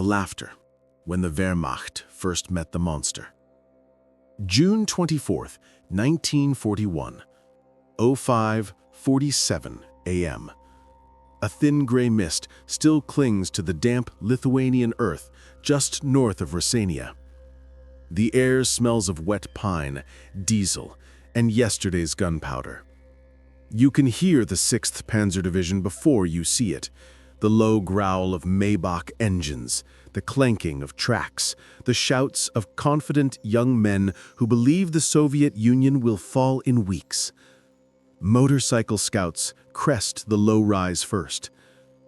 the laughter, when the Wehrmacht first met the monster. June 24th, 1941, 05:47 a.m. A thin gray mist still clings to the damp Lithuanian earth just north of Rossania. The air smells of wet pine, diesel, and yesterday's gunpowder. You can hear the 6th Panzer Division before you see it, the low growl of Maybach engines, the clanking of tracks, the shouts of confident young men who believe the Soviet Union will fall in weeks. Motorcycle scouts crest the low rise first.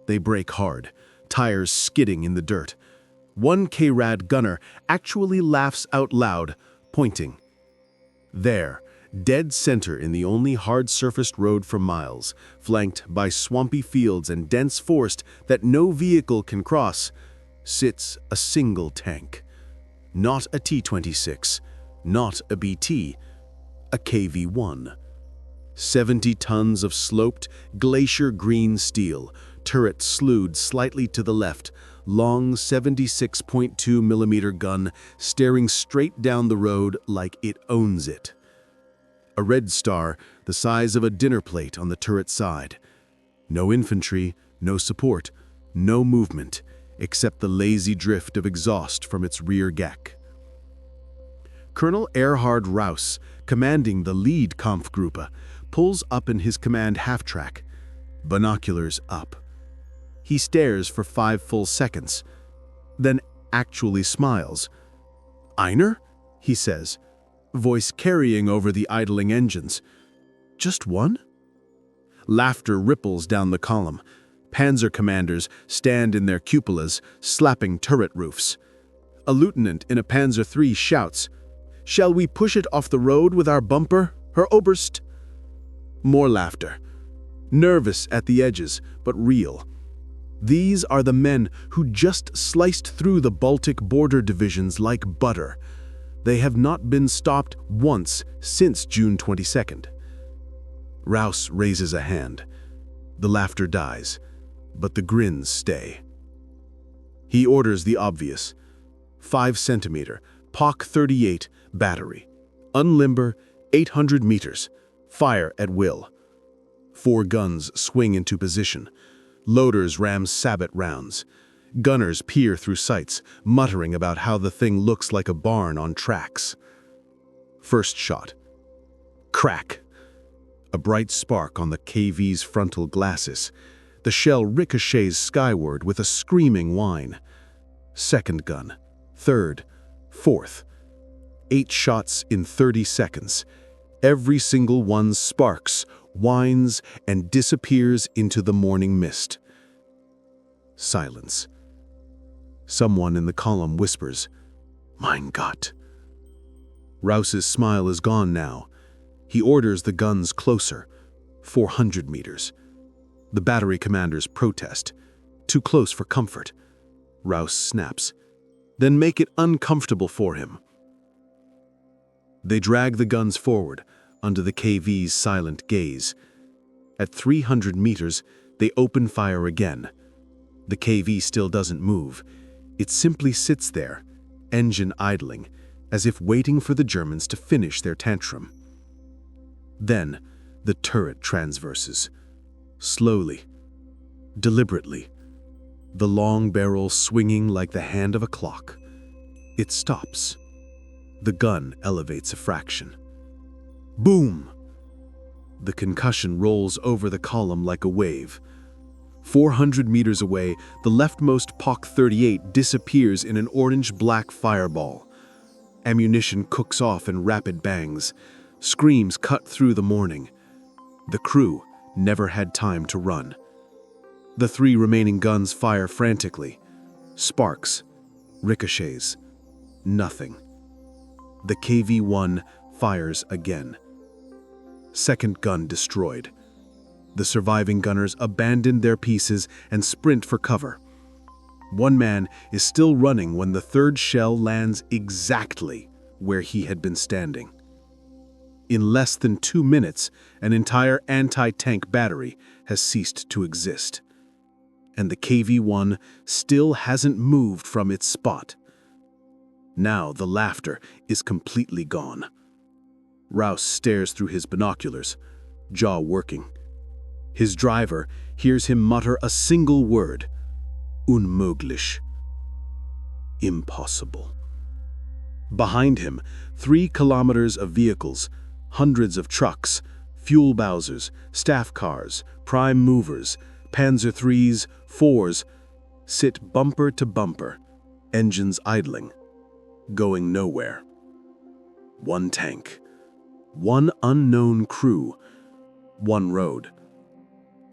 They brake hard, tires skidding in the dirt. One KV-1 gunner actually laughs out loud, pointing. There, dead center in the only hard-surfaced road for miles, flanked by swampy fields and dense forest that no vehicle can cross, sits a single tank. Not a T-26, not a BT, a KV-1. 70 tons of sloped, glacier-green steel, turret slewed slightly to the left, long 76.2mm gun staring straight down the road like it owns it. A red star the size of a dinner plate on the turret side. No infantry, no support, no movement, except the lazy drift of exhaust from its rear deck. Colonel Erhard Raus, commanding the lead Kampfgruppe, pulls up in his command half-track, binoculars up. He stares for 5 full seconds, then actually smiles. "Einer?" he says, voice carrying over the idling engines. "Just one?" Laughter ripples down the column. Panzer commanders stand in their cupolas, slapping turret roofs. A lieutenant in a Panzer III shouts, "Shall we push it off the road with our bumper, Herr Oberst?" More laughter. Nervous at the edges, but real. These are the men who just sliced through the Baltic border divisions like butter. They have not been stopped once since June 22nd. Raus raises a hand. The laughter dies, but the grins stay. He orders the obvious. 5cm, POC 38 battery. Unlimber, 800 meters. Fire at will. 4 guns swing into position. Loaders ram sabot rounds. Gunners peer through sights, muttering about how the thing looks like a barn on tracks. First shot. Crack. A bright spark on the KV's frontal glasses. The shell ricochets skyward with a screaming whine. Second gun. Third. Fourth. 8 shots in 30 seconds. Every single one sparks, whines, and disappears into the morning mist. Silence. Someone in the column whispers, "Mein Gott." Raus's smile is gone now. He orders the guns closer, 400 meters. The battery commanders protest. Too close for comfort. Raus snaps. Then make it uncomfortable for him. They drag the guns forward, under the KV's silent gaze. At 300 meters, they open fire again. The KV still doesn't move. It simply sits there, engine idling, as if waiting for the Germans to finish their tantrum. Then, the turret transverses. Slowly, deliberately, the long barrel swinging like the hand of a clock. It stops. The gun elevates a fraction. Boom! The concussion rolls over the column like a wave. 400 meters away, the leftmost POC 38 disappears in an orange-black fireball. Ammunition cooks off in rapid bangs. Screams cut through the morning. The crew never had time to run. The 3 remaining guns fire frantically. Sparks. Ricochets. Nothing. The KV-1 fires again. Second gun destroyed. The surviving gunners abandon their pieces and sprint for cover. One man is still running when the third shell lands exactly where he had been standing. In less than 2 minutes, an entire anti-tank battery has ceased to exist. and the KV-1 still hasn't moved from its spot. Now the laughter is completely gone. Rouse stares through his binoculars, jaw working. His driver hears him mutter a single word: unmöglich. Impossible. Behind him, 3 kilometers of vehicles, hundreds of trucks, fuel bowsers, staff cars, prime movers, Panzer IIIs, IVs, sit bumper to bumper, engines idling, going nowhere. 1 tank, 1 unknown crew, 1 road.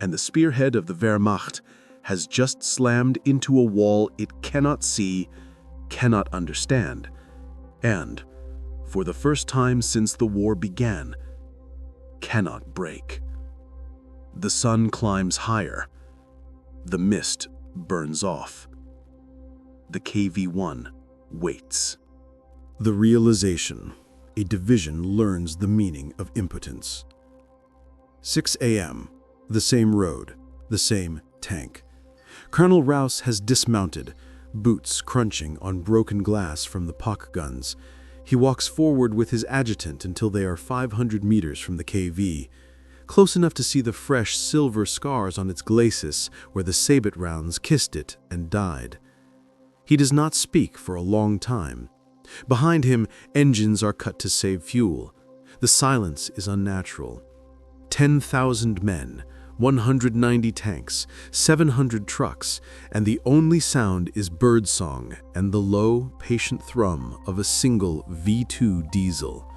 And the spearhead of the Wehrmacht has just slammed into a wall it cannot see, cannot understand, and, for the first time since the war began, cannot break. The sun climbs higher. The mist burns off. The KV-1 waits. The realization: a division learns the meaning of impotence. 6 a.m. The same road, the same tank. Colonel Rouse has dismounted, boots crunching on broken glass from the Pak guns. He walks forward with his adjutant until they are 500 meters from the KV, close enough to see the fresh silver scars on its glacis where the sabot rounds kissed it and died. He does not speak for a long time. Behind him, engines are cut to save fuel. The silence is unnatural. 10,000 men, 190 tanks, 700 trucks, and the only sound is birdsong and the low, patient thrum of a single V2 diesel.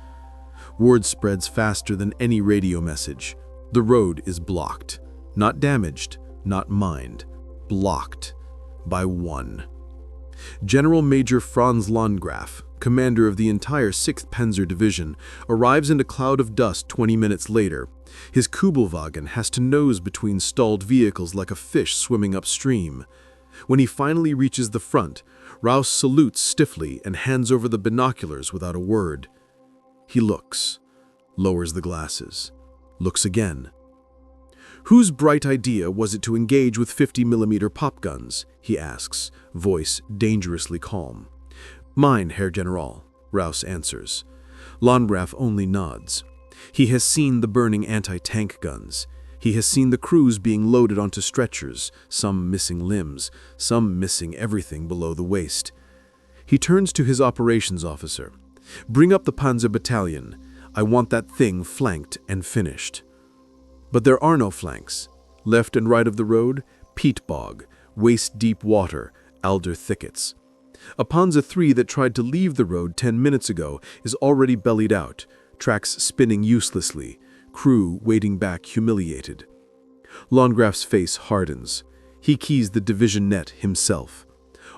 Word spreads faster than any radio message. The road is blocked. Not damaged, not mined. Blocked by 1. General Major Franz Landgraf, commander of the entire 6th Panzer Division, arrives in a cloud of dust 20 minutes later. His Kubelwagen has to nose between stalled vehicles like a fish swimming upstream. When he finally reaches the front, Rouse salutes stiffly and hands over the binoculars without a word. He looks, lowers the glasses, looks again. Whose bright idea was it to engage with 50mm pop guns? He asks, voice dangerously calm. Mine, Herr General, Rouse answers. Landgraf only nods. He has seen the burning anti-tank guns. He has seen the crews being loaded onto stretchers, some missing limbs, some missing everything below the waist. He turns to his operations officer. Bring up the Panzer Battalion. I want that thing flanked and finished. But there are no flanks. Left and right of the road, peat bog, waist-deep water, alder thickets. A Panzer III that tried to leave the road 10 minutes ago is already bellied out, tracks spinning uselessly, crew waiting back humiliated. Landgraf's face hardens. He keys the division net himself.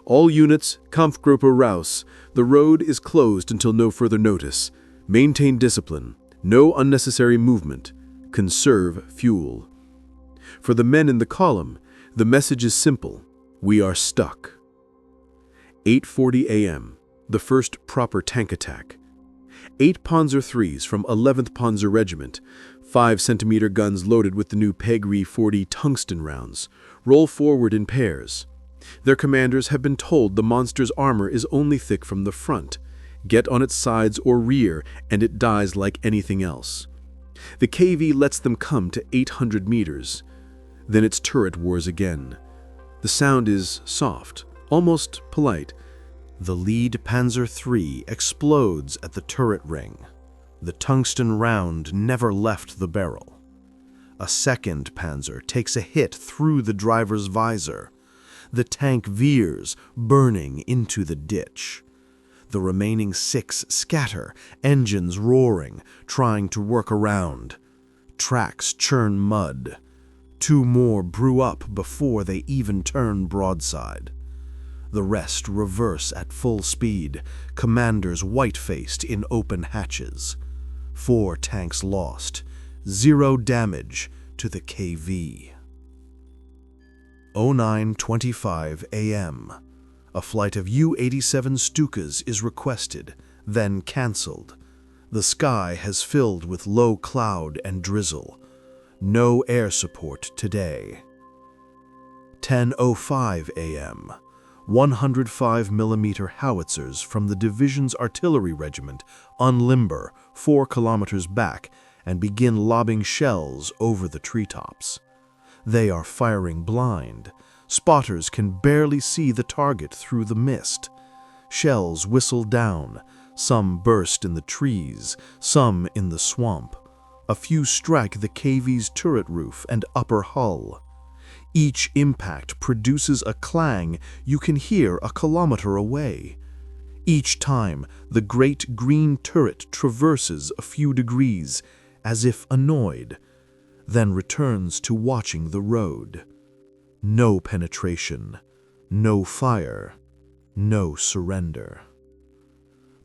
All units, Kampfgruppe Rouse. The road is closed until no further notice. Maintain discipline. No unnecessary movement. Conserve fuel. For the men in the column, the message is simple. We are stuck. 8:40 a.m. The first proper tank attack. 8 Panzer IIIs from 11th Panzer Regiment, 5-centimeter guns loaded with the new Pegri 40 tungsten rounds, roll forward in pairs. Their commanders have been told the monster's armor is only thick from the front. Get on its sides or rear, and it dies like anything else. The KV lets them come to 800 meters. Then its turret wars again. The sound is soft, almost polite. The lead Panzer III explodes at the turret ring. The tungsten round never left the barrel. A second Panzer takes a hit through the driver's visor. The tank veers, burning into the ditch. The remaining 6 scatter, engines roaring, trying to work around. Tracks churn mud. 2 more brew up before they even turn broadside. The rest reverse at full speed, commanders white-faced in open hatches. 4 tanks lost, 0 damage to the KV. 09:25 a.m. A flight of U-87 Stukas is requested, then cancelled. The sky has filled with low cloud and drizzle. No air support today. 10:05 a.m., 105mm howitzers from the division's artillery regiment unlimber 4 kilometers back and begin lobbing shells over the treetops. They are firing blind. Spotters can barely see the target through the mist. Shells whistle down. Some burst in the trees, some in the swamp. A few strike the KV's turret roof and upper hull. Each impact produces a clang you can hear a kilometer away. Each time, the great green turret traverses a few degrees, as if annoyed, then returns to watching the road. No penetration, no fire, no surrender.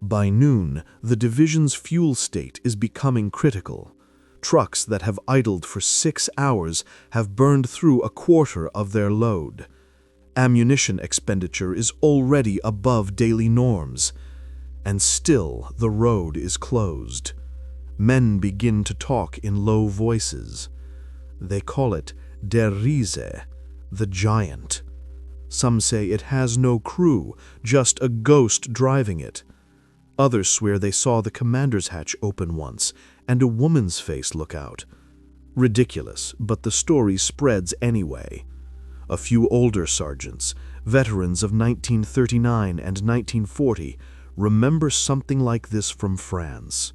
By noon, the division's fuel state is becoming critical. Trucks that have idled for 6 hours have burned through a quarter of their load. Ammunition expenditure is already above daily norms, and still the road is closed. Men begin to talk in low voices. They call it Der Riese, the giant. Some say it has no crew, just a ghost driving it. Others swear they saw the commander's hatch open once and a woman's face look out. Ridiculous, but the story spreads anyway. A few older sergeants, veterans of 1939 and 1940, remember something like this from France.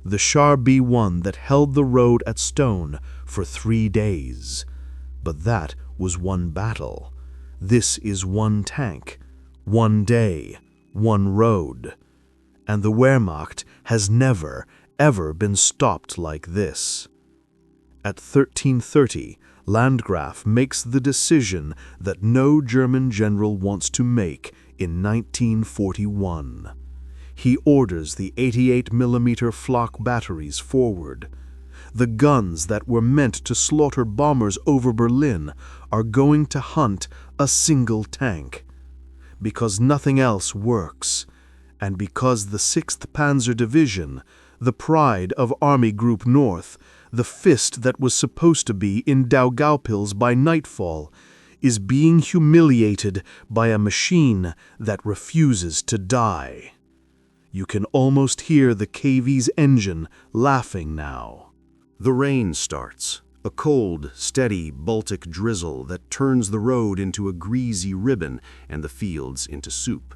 The KV-1 that held the road at Stone for 3 days. But that was one battle. This is one tank, one day, one road. And the Wehrmacht has never, ever been stopped like this. At 13:30, Landgraf makes the decision that no German general wants to make in 1941. He orders the 88mm Flak batteries forward. The guns that were meant to slaughter bombers over Berlin are going to hunt a single tank. Because nothing else works, and because the 6th Panzer Division, the pride of Army Group North, the fist that was supposed to be in Daugavpils by nightfall, is being humiliated by a machine that refuses to die. You can almost hear the KV's engine laughing now. The rain starts, a cold, steady Baltic drizzle that turns the road into a greasy ribbon and the fields into soup.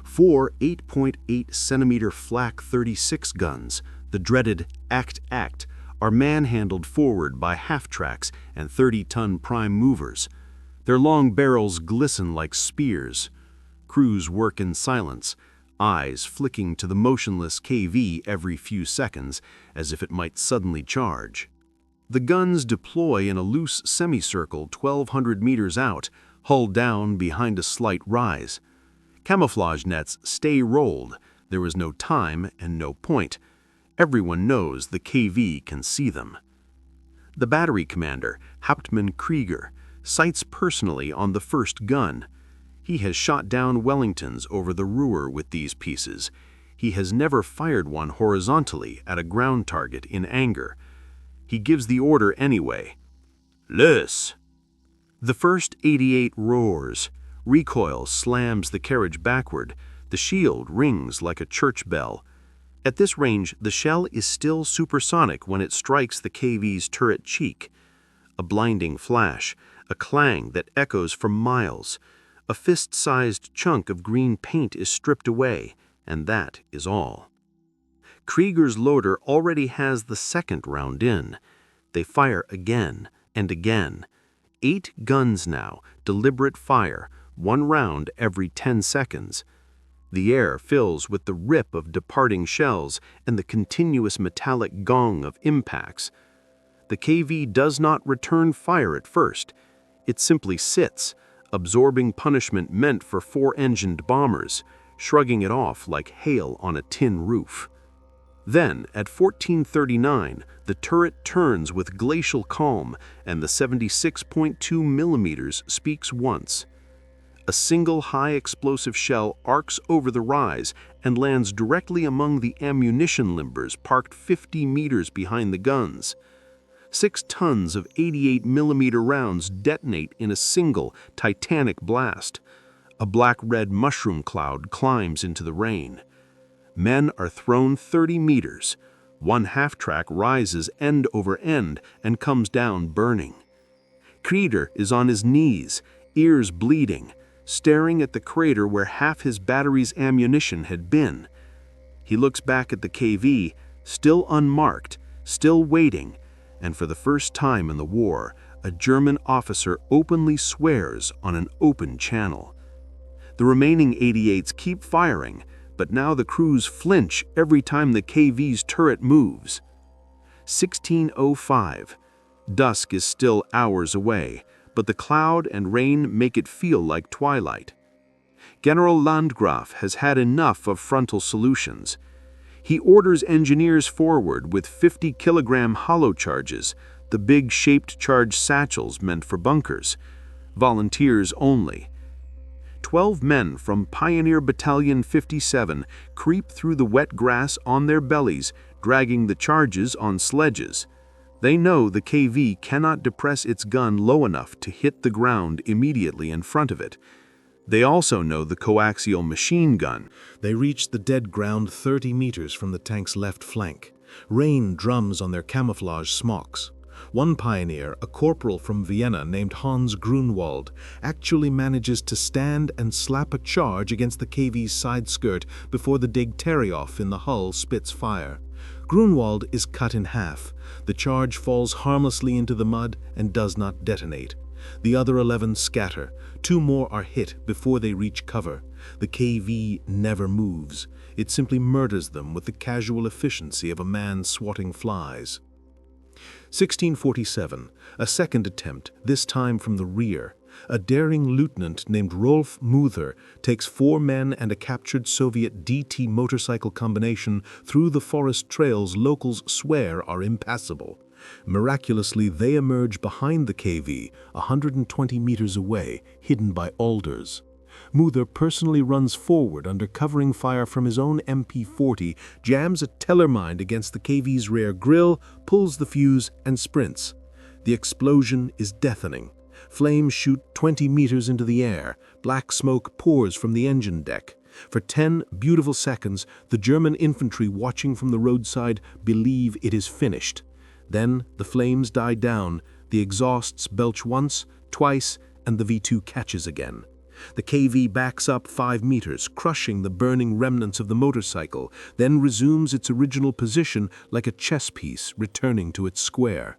4 8.8-centimeter Flak 36 guns, the dreaded Act, are manhandled forward by half-tracks and 30-ton prime movers. Their long barrels glisten like spears. Crews work in silence, eyes flicking to the motionless KV every few seconds, as if it might suddenly charge. The guns deploy in a loose semicircle 1,200 meters out, hull down behind a slight rise. Camouflage nets stay rolled. There is no time and no point. Everyone knows the KV can see them. The battery commander, Hauptmann Krieger, sights personally on the first gun. He has shot down Wellingtons over the Ruhr with these pieces. He has never fired one horizontally at a ground target in anger. He gives the order anyway. Los! The first 88 roars. Recoil slams the carriage backward. The shield rings like a church bell. At this range, the shell is still supersonic when it strikes the KV's turret cheek. A blinding flash, a clang that echoes for miles. A fist-sized chunk of green paint is stripped away, and that is all. Krieger's loader already has the second round in. They fire again and again. 8 guns now, deliberate fire, 1 round every 10 seconds. The air fills with the rip of departing shells and the continuous metallic gong of impacts. The KV does not return fire at first. It simply sits, absorbing punishment meant for 4-engined bombers, shrugging it off like hail on a tin roof. Then, at 14:39, the turret turns with glacial calm and the 76.2 millimeters speaks once. A single high-explosive shell arcs over the rise and lands directly among the ammunition limbers parked 50 meters behind the guns. 6 tons of 88mm rounds detonate in a single, titanic blast. A black-red mushroom cloud climbs into the rain. Men are thrown 30 meters. One half-track rises end over end and comes down burning. Kreeder is on his knees, ears bleeding, staring at the crater where half his battery's ammunition had been. He looks back at the KV, still unmarked, still waiting, and for the first time in the war, a German officer openly swears on an open channel. The remaining 88s keep firing, but now the crews flinch every time the KV's turret moves. 16:05. Dusk is still hours away, but the cloud and rain make it feel like twilight. General Landgraf has had enough of frontal solutions. He orders engineers forward with 50-kilogram hollow charges, the big shaped charge satchels meant for bunkers. Volunteers only. 12 men from Pioneer Battalion 57 creep through the wet grass on their bellies, dragging the charges on sledges. They know the KV cannot depress its gun low enough to hit the ground immediately in front of it. They also know the coaxial machine gun. They reach the dead ground 30 meters from the tank's left flank. Rain drums on their camouflage smocks. One pioneer, a corporal from Vienna named Hans Grunwald, actually manages to stand and slap a charge against the KV's side skirt before the Degterioff in the hull spits fire. Grunwald is cut in half. The charge falls harmlessly into the mud and does not detonate. The other 11 scatter. 2 more are hit before they reach cover. The KV never moves. It simply murders them with the casual efficiency of a man swatting flies. 1647, a second attempt, this time from the rear. A daring lieutenant named Rolf Muther takes 4 men and a captured Soviet DT motorcycle combination through the forest trails locals swear are impassable. Miraculously, they emerge behind the KV, 120 meters away, hidden by alders. Muther personally runs forward under covering fire from his own MP-40, jams a Tellermine against the KV's rear grille, pulls the fuse, and sprints. The explosion is deafening. Flames shoot 20 meters into the air. Black smoke pours from the engine deck. For 10 beautiful seconds, the German infantry watching from the roadside believe it is finished. Then the flames die down, the exhausts belch once, twice, and the V2 catches again. The KV backs up 5 meters, crushing the burning remnants of the motorcycle, then resumes its original position like a chess piece returning to its square.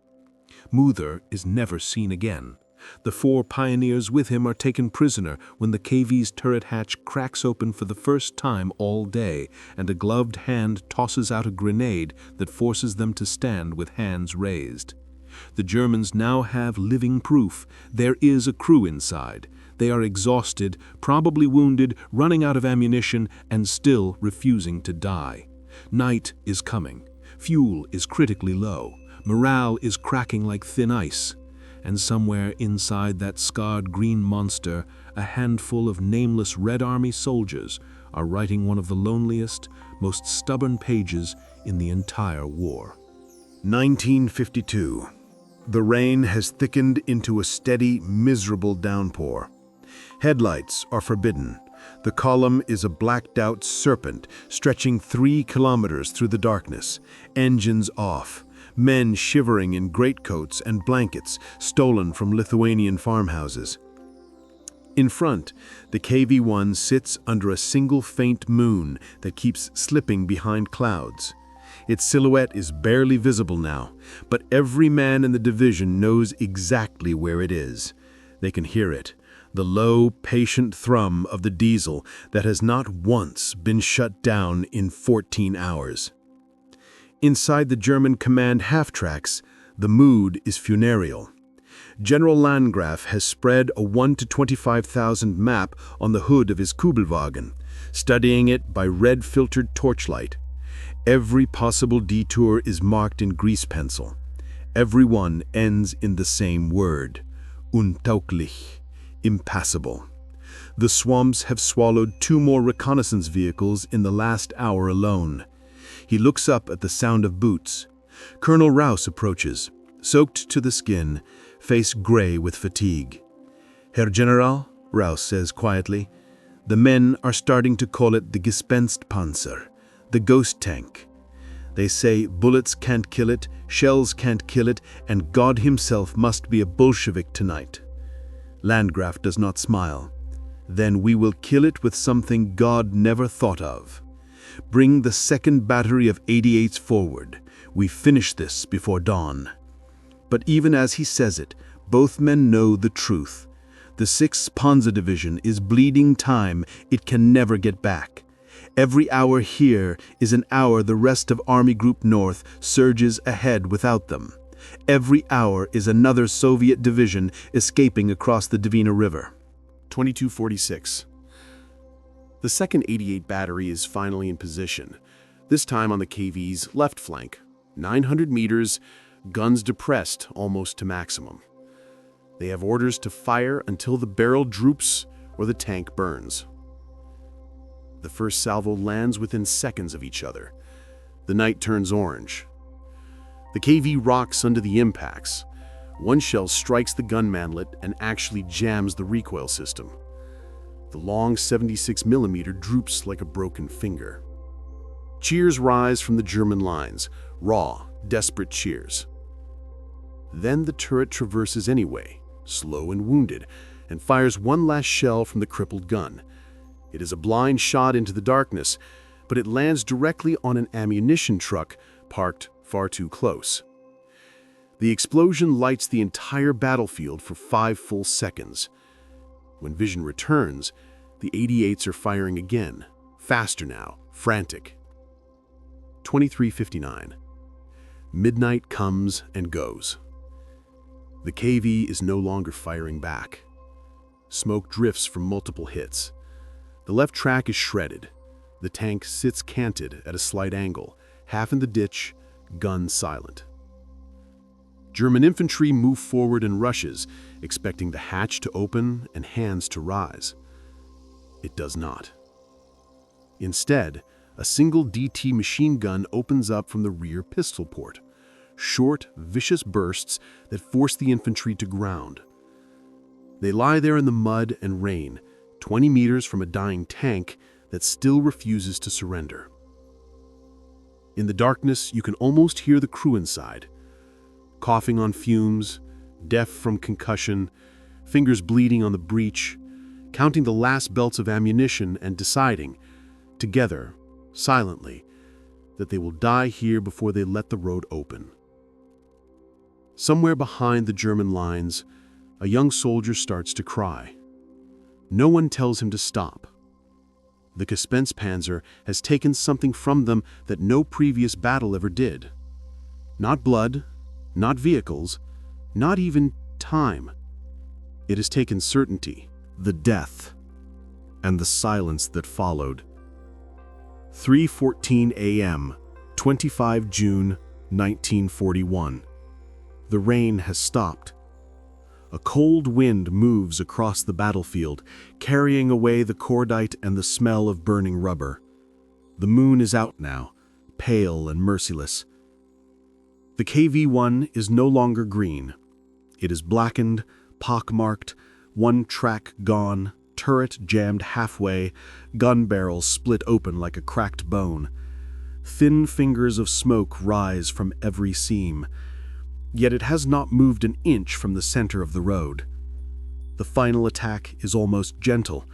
Muther is never seen again. The 4 pioneers with him are taken prisoner when the KV's turret hatch cracks open for the first time all day, and a gloved hand tosses out a grenade that forces them to stand with hands raised. The Germans now have living proof. There is a crew inside. They are exhausted, probably wounded, running out of ammunition, and still refusing to die. Night is coming. Fuel is critically low. Morale is cracking like thin ice. And somewhere inside that scarred green monster, a handful of nameless Red Army soldiers are writing one of the loneliest, most stubborn pages in the entire war. 1952. The rain has thickened into a steady, miserable downpour. Headlights are forbidden. The column is a blacked-out serpent stretching 3 kilometers through the darkness. Engines off. Men shivering in greatcoats and blankets stolen from Lithuanian farmhouses. In front, the KV-1 sits under a single faint moon that keeps slipping behind clouds. Its silhouette is barely visible now, but every man in the division knows exactly where it is. They can hear it, the low, patient thrum of the diesel that has not once been shut down in 14 hours. Inside the German command half-tracks, the mood is funereal. General Landgraf has spread a 1 to 25,000 map on the hood of his Kubelwagen, studying it by red-filtered torchlight. Every possible detour is marked in grease pencil. Every one ends in the same word, untauglich, impassable. The swamps have swallowed 2 more reconnaissance vehicles in the last hour alone. He looks up at the sound of boots. Colonel Rouse approaches. soaked to the skin, face gray with fatigue. Herr General, Raus says quietly, the men are starting to call it the Gespenstpanzer, the ghost tank. They say bullets can't kill it, shells can't kill it, and God himself must be a Bolshevik tonight. Landgraf does not smile. Then we will kill it with something God never thought of. Bring the second battery of 88s forward. We finish this before dawn. But even as he says it, both men know the truth. The 6th Panzer Division is bleeding time it can never get back. Every hour here is an hour the rest of Army Group North surges ahead without them. Every hour is another Soviet division escaping across the Dvina River. 2246. The 2nd 88 Battery is finally in position, this time on the KV's left flank. 900 meters, guns depressed almost to maximum. They have orders to fire until the barrel droops or the tank burns. The first salvo lands within seconds of each other. The night turns orange. The KV rocks under the impacts. One shell strikes the gun manlet and actually jams the recoil system. The long 76mm droops like a broken finger. Cheers rise from the German lines, raw, desperate cheers. Then the turret traverses anyway, slow and wounded, and fires one last shell from the crippled gun. It is a blind shot into the darkness, but it lands directly on an ammunition truck parked far too close. The explosion lights the entire battlefield for 5 full seconds. When vision returns, the 88s are firing again, faster now, frantic. 2359. Midnight comes and goes. The KV is no longer firing back. Smoke drifts from multiple hits. The left track is shredded. The tank sits canted at a slight angle, half in the ditch, gun silent. German infantry move forward in rushes, expecting the hatch to open and hands to rise. It does not. Instead, a single DT machine gun opens up from the rear pistol port. Short, vicious bursts that force the infantry to ground. They lie there in the mud and rain, 20 meters from a dying tank that still refuses to surrender. In the darkness, you can almost hear the crew inside, coughing on fumes, deaf from concussion, fingers bleeding on the breech, counting the last belts of ammunition and deciding, together, silently, that they will die here before they let the road open. Somewhere behind the German lines, a young soldier starts to cry. No one tells him to stop. The Gespenstpanzer has taken something from them that no previous battle ever did. Not blood, not vehicles, not even time. It has taken certainty, The death, and the silence that followed. 3:14 a.m., 25 June 1941. The rain has stopped. A cold wind moves across the battlefield, carrying away the cordite and the smell of burning rubber. The moon is out now, pale and merciless. The KV-1 is no longer green. It is blackened, pockmarked, one track gone, turret jammed halfway, gun barrels split open like a cracked bone. Thin fingers of smoke rise from every seam. Yet it has not moved an inch from the center of the road. The final attack is almost gentle,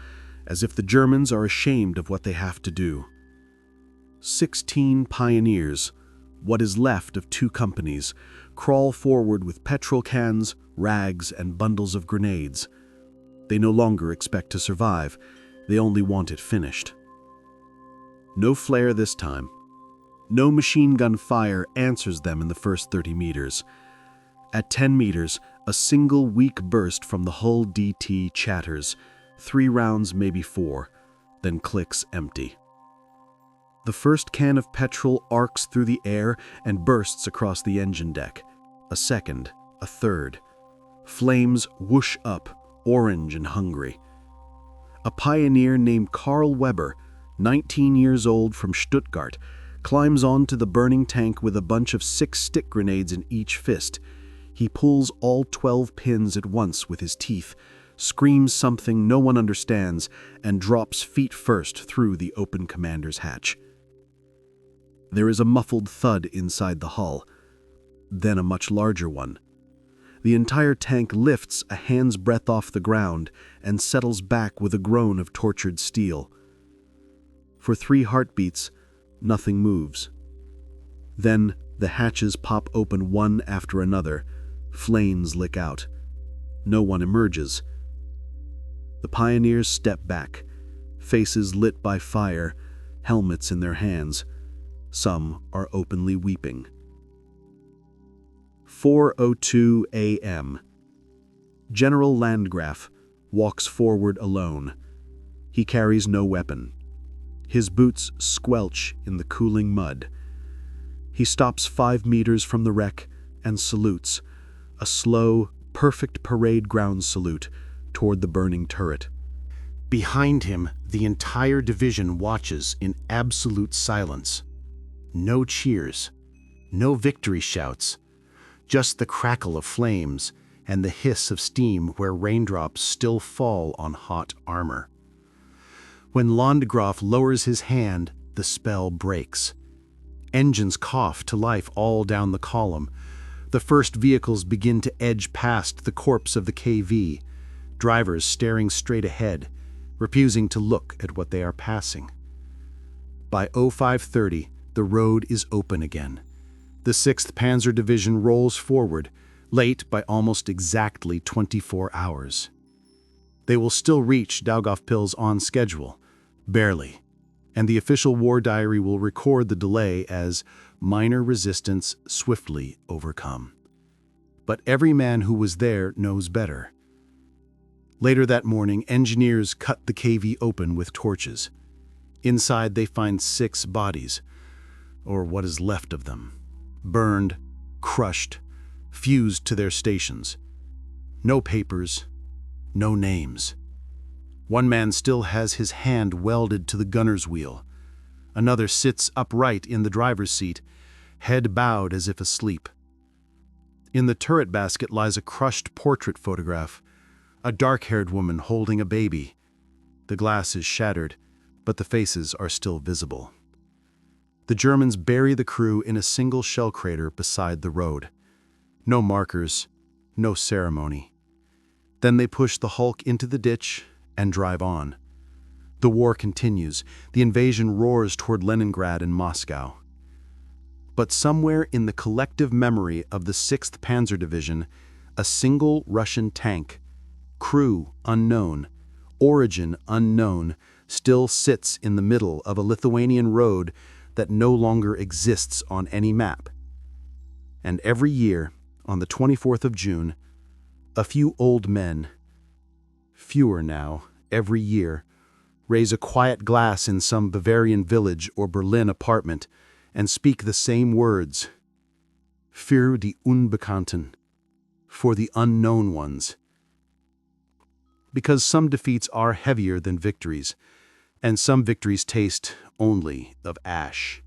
as if the Germans are ashamed of what they have to do. 16 pioneers, what is left of 2 companies, crawl forward with petrol cans, rags, and bundles of grenades. They no longer expect to survive, they only want it finished. No flare this time. No machine gun fire answers them in the first 30 meters. At 10 meters, a single weak burst from the hull DT chatters, 3 rounds, maybe 4, then clicks empty. The first can of petrol arcs through the air and bursts across the engine deck. A second, a third. Flames whoosh up, orange and hungry. A pioneer named Karl Weber, 19 years old, from Stuttgart, climbs onto the burning tank with a bunch of 6 stick grenades in each fist. He pulls all 12 pins at once with his teeth, screams something no one understands, and drops feet first through the open commander's hatch. There is a muffled thud inside the hull, then a much larger one. The entire tank lifts a hand's breadth off the ground and settles back with a groan of tortured steel. For 3 heartbeats, nothing moves. Then the hatches pop open one after another, flames lick out. No one emerges. The pioneers step back, faces lit by fire, helmets in their hands. Some are openly weeping. 4:02 a.m. General Landgraf walks forward alone. He carries no weapon. His boots squelch in the cooling mud. He stops 5 meters from the wreck and salutes, a slow, perfect parade ground salute toward the burning turret. Behind him, the entire division watches in absolute silence. No cheers, no victory shouts, just the crackle of flames and the hiss of steam where raindrops still fall on hot armor. When Landgraf lowers his hand, the spell breaks. Engines cough to life all down the column. The first vehicles begin to edge past the corpse of the KV, drivers staring straight ahead, refusing to look at what they are passing. By 05:30, the road is open again. The 6th Panzer Division rolls forward, late by almost exactly 24 hours. They will still reach Daugavpils on schedule, barely, and the official war diary will record the delay as minor resistance swiftly overcome. But every man who was there knows better. Later that morning, engineers cut the KV open with torches. Inside they find 6 bodies, or what is left of them, burned, crushed, fused to their stations. No papers, no names. One man still has his hand welded to the gunner's wheel. Another sits upright in the driver's seat, head bowed as if asleep. In the turret basket lies a crushed portrait photograph, a dark-haired woman holding a baby. The glass is shattered, but the faces are still visible. The Germans bury the crew in a single shell crater beside the road. No markers, no ceremony. Then they push the hulk into the ditch and drive on. The war continues. The invasion roars toward Leningrad and Moscow. But somewhere in the collective memory of the 6th Panzer Division, a single Russian tank, crew unknown, origin unknown, still sits in the middle of a Lithuanian road that no longer exists on any map. And every year, on the 24th of June, a few old men, fewer now, every year, raise a quiet glass in some Bavarian village or Berlin apartment and speak the same words, für die Unbekannten, for the unknown ones. Because some defeats are heavier than victories, and some victories taste only of ash.